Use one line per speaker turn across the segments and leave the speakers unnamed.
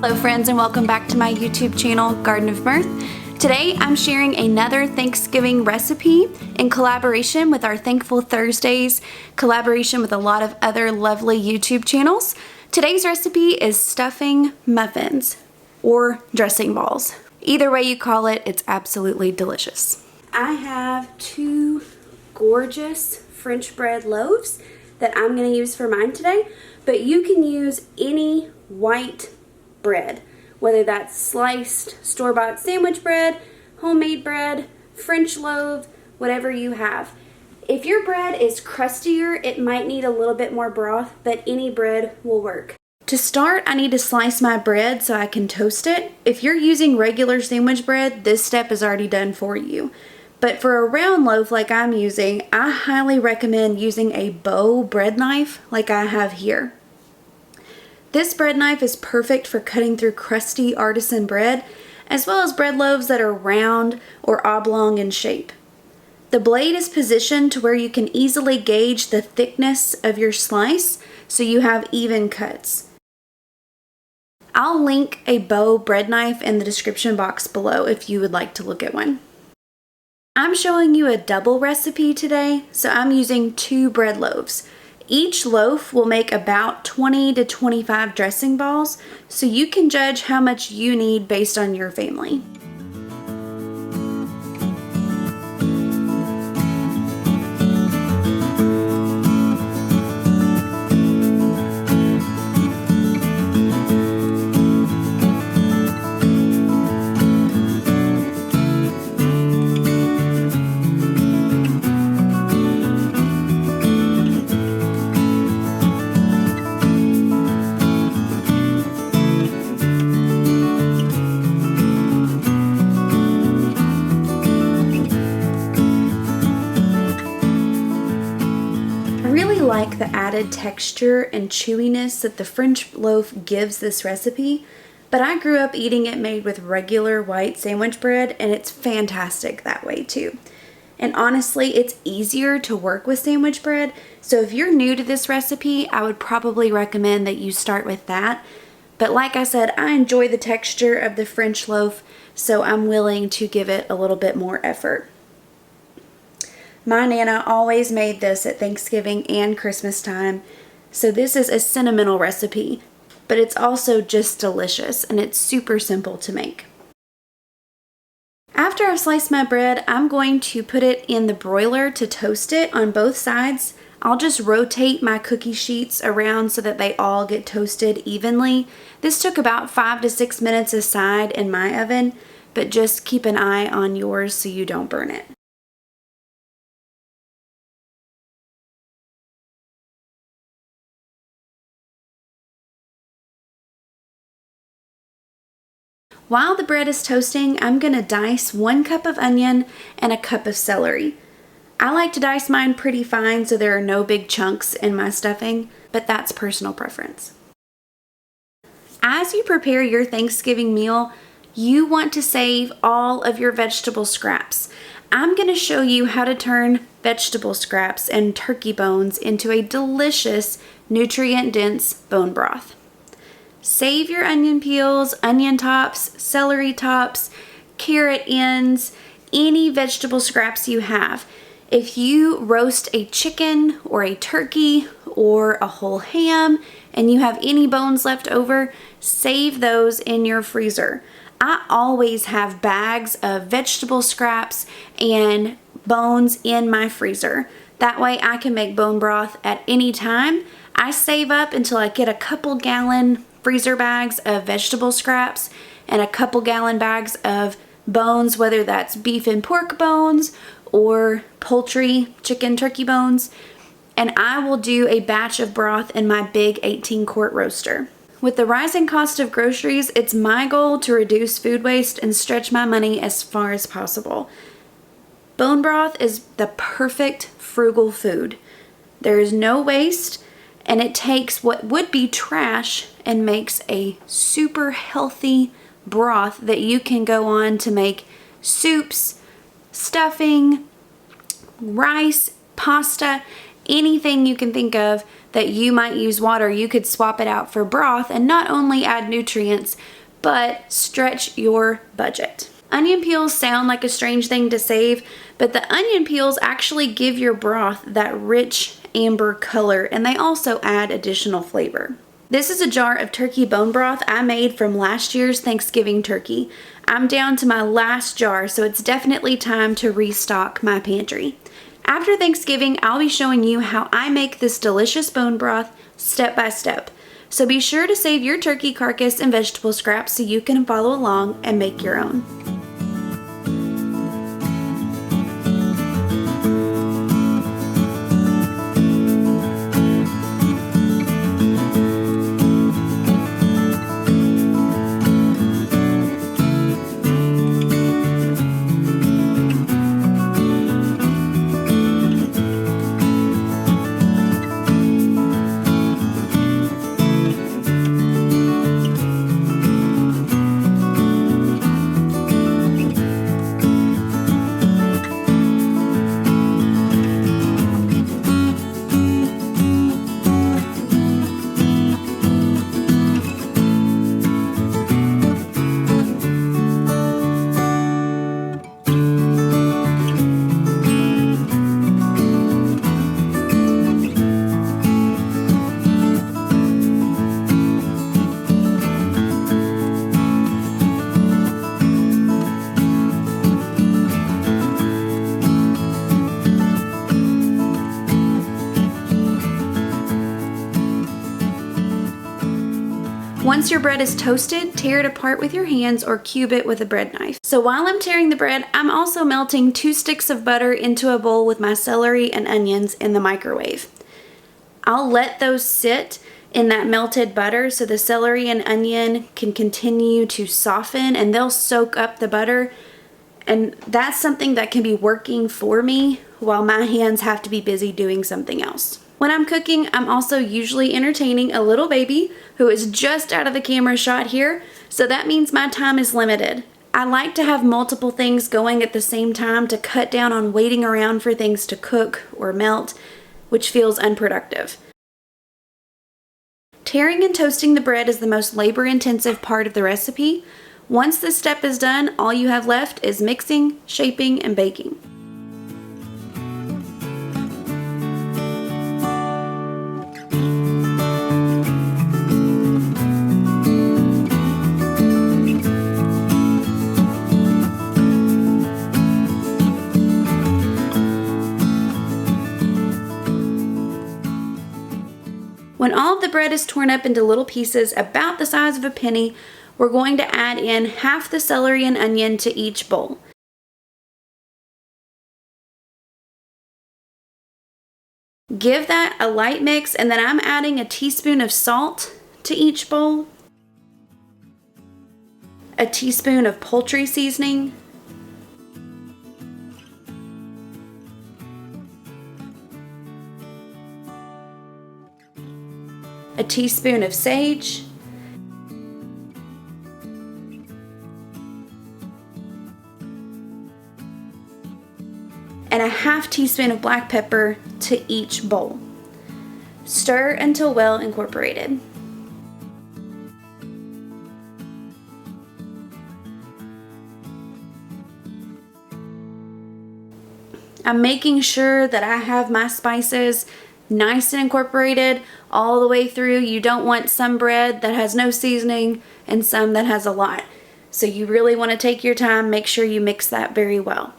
Hello friends, and welcome back to my YouTube channel, Garden of Mirth. Today I'm sharing another Thanksgiving recipe in collaboration with our Thankful Thursdays, collaboration with a lot of other lovely YouTube channels. Today's recipe is stuffing muffins or dressing balls. Either way you call it, it's absolutely delicious. I have two gorgeous French bread loaves that I'm going to use for mine today, but you can use any white bread, whether that's sliced store-bought sandwich bread, homemade bread, French loaf, whatever you have. If your bread is crustier, it might need a little bit more broth, but any bread will work. To start, I need to slice my bread so I can toast it. If you're using regular sandwich bread, this step is already done for you. But for a round loaf like I'm using, I highly recommend using a bow bread knife like I have here. This bread knife is perfect for cutting through crusty artisan bread, as well as bread loaves that are round or oblong in shape. The blade is positioned to where you can easily gauge the thickness of your slice so you have even cuts. I'll link a bow bread knife in the description box below if you would like to look at one. I'm showing you a double recipe today, so I'm using 2 bread loaves. Each loaf will make about 20 to 25 dressing balls, so you can judge how much you need based on your family. Like the added texture and chewiness that the French loaf gives this recipe, but I grew up eating it made with regular white sandwich bread, and it's fantastic that way too. And honestly, it's easier to work with sandwich bread, so if you're new to this recipe, I would probably recommend that you start with that. But like I said, I enjoy the texture of the French loaf, so I'm willing to give it a little bit more effort. My Nana always made this at Thanksgiving and Christmas time, so this is a sentimental recipe, but it's also just delicious and it's super simple to make. After I've sliced my bread, I'm going to put it in the broiler to toast it on both sides. I'll just rotate my cookie sheets around so that they all get toasted evenly. This took about 5 to 6 minutes a side in my oven, but just keep an eye on yours so you don't burn it. While the bread is toasting, I'm going to dice 1 cup of onion and a cup of celery. I like to dice mine pretty fine so there are no big chunks in my stuffing, but that's personal preference. As you prepare your Thanksgiving meal, you want to save all of your vegetable scraps. I'm going to show you how to turn vegetable scraps and turkey bones into a delicious, nutrient-dense bone broth. Save your onion peels, onion tops, celery tops, carrot ends, any vegetable scraps you have. If you roast a chicken or a turkey or a whole ham and you have any bones left over, save those in your freezer. I always have bags of vegetable scraps and bones in my freezer. That way I can make bone broth at any time. I save up until I get a couple gallon freezer bags of vegetable scraps and a couple gallon bags of bones, whether that's beef and pork bones or poultry, chicken, turkey bones, and I will do a batch of broth in my big 18-quart roaster. With the rising cost of groceries, it's my goal to reduce food waste and stretch my money as far as possible. Bone broth is the perfect frugal food. There is no waste, and it takes what would be trash and makes a super healthy broth that you can go on to make soups, stuffing, rice, pasta, anything you can think of that you might use water, you could swap it out for broth and not only add nutrients, but stretch your budget. Onion peels sound like a strange thing to save, but the onion peels actually give your broth that rich amber color, and they also add additional flavor. This is a jar of turkey bone broth I made from last year's Thanksgiving turkey. I'm down to my last jar, so it's definitely time to restock my pantry. After Thanksgiving, I'll be showing you how I make this delicious bone broth step by step. So be sure to save your turkey carcass and vegetable scraps so you can follow along and make your own. Once your bread is toasted, tear it apart with your hands or cube it with a bread knife. So while I'm tearing the bread, I'm also melting 2 sticks of butter into a bowl with my celery and onions in the microwave. I'll let those sit in that melted butter so the celery and onion can continue to soften and they'll soak up the butter. And that's something that can be working for me while my hands have to be busy doing something else. When I'm cooking, I'm also usually entertaining a little baby who is just out of the camera shot here, so that means my time is limited. I like to have multiple things going at the same time to cut down on waiting around for things to cook or melt, which feels unproductive. Tearing and toasting the bread is the most labor-intensive part of the recipe. Once this step is done, all you have left is mixing, shaping, and baking. When all of the bread is torn up into little pieces about the size of a penny, we're going to add in half the celery and onion to each bowl. Give that a light mix, and then I'm adding a teaspoon of salt to each bowl, a teaspoon of poultry seasoning, a teaspoon of sage, and a half teaspoon of black pepper to each bowl. Stir until well incorporated. I'm making sure that I have my spices nice and incorporated all the way through. You don't want some bread that has no seasoning and some that has a lot. So you really want to take your time, make sure you mix that very well.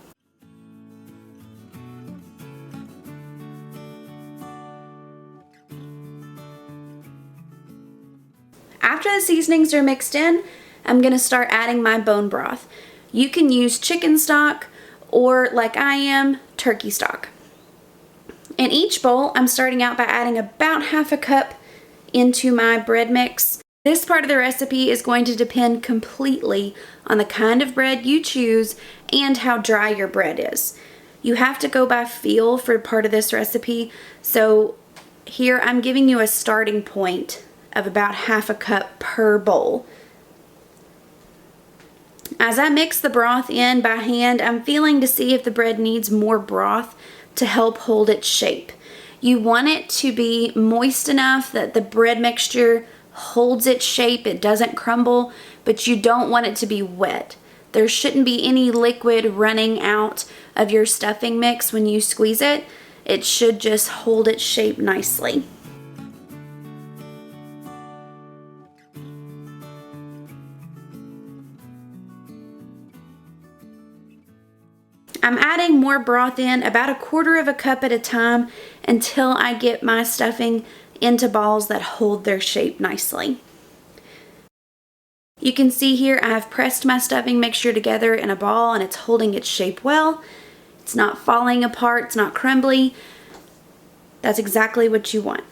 After the seasonings are mixed in, I'm going to start adding my bone broth. You can use chicken stock or, like I am, turkey stock. In each bowl, I'm starting out by adding about half a cup into my bread mix. This part of the recipe is going to depend completely on the kind of bread you choose and how dry your bread is. You have to go by feel for part of this recipe, so here I'm giving you a starting point of about half a cup per bowl. As I mix the broth in by hand, I'm feeling to see if the bread needs more broth to help hold its shape. You want it to be moist enough that the bread mixture holds its shape, it doesn't crumble, but you don't want it to be wet. There shouldn't be any liquid running out of your stuffing mix when you squeeze it. It should just hold its shape nicely. I'm adding more broth in, about 1/4 cup at a time, until I get my stuffing into balls that hold their shape nicely. You can see here I have pressed my stuffing mixture together in a ball and it's holding its shape well. It's not falling apart, it's not crumbly. That's exactly what you want.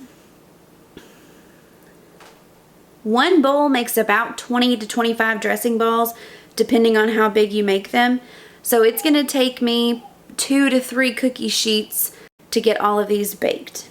One bowl makes about 20 to 25 dressing balls, depending on how big you make them. So it's going to take me 2 to 3 cookie sheets to get all of these baked.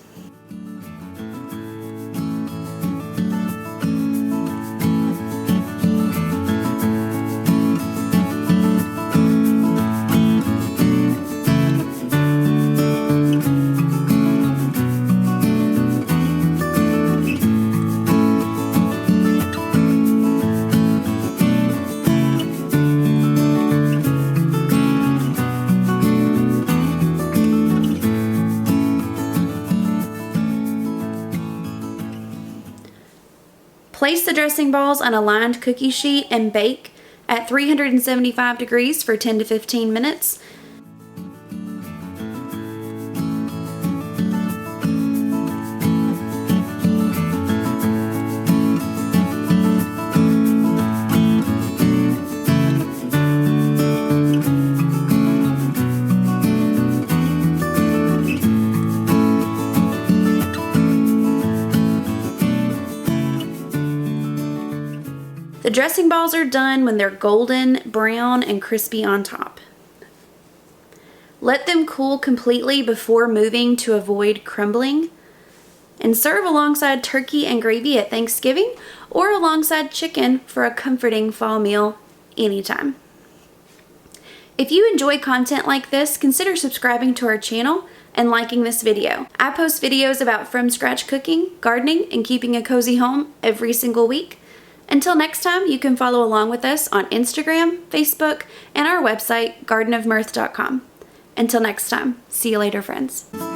Place the dressing balls on a lined cookie sheet and bake at 375 degrees for 10 to 15 minutes. The dressing balls are done when they're golden, brown, and crispy on top. Let them cool completely before moving to avoid crumbling. And serve alongside turkey and gravy at Thanksgiving or alongside chicken for a comforting fall meal anytime. If you enjoy content like this, consider subscribing to our channel and liking this video. I post videos about from scratch cooking, gardening, and keeping a cozy home every single week. Until next time, you can follow along with us on Instagram, Facebook, and our website, gardenofmirth.com. Until next time, see you later, friends.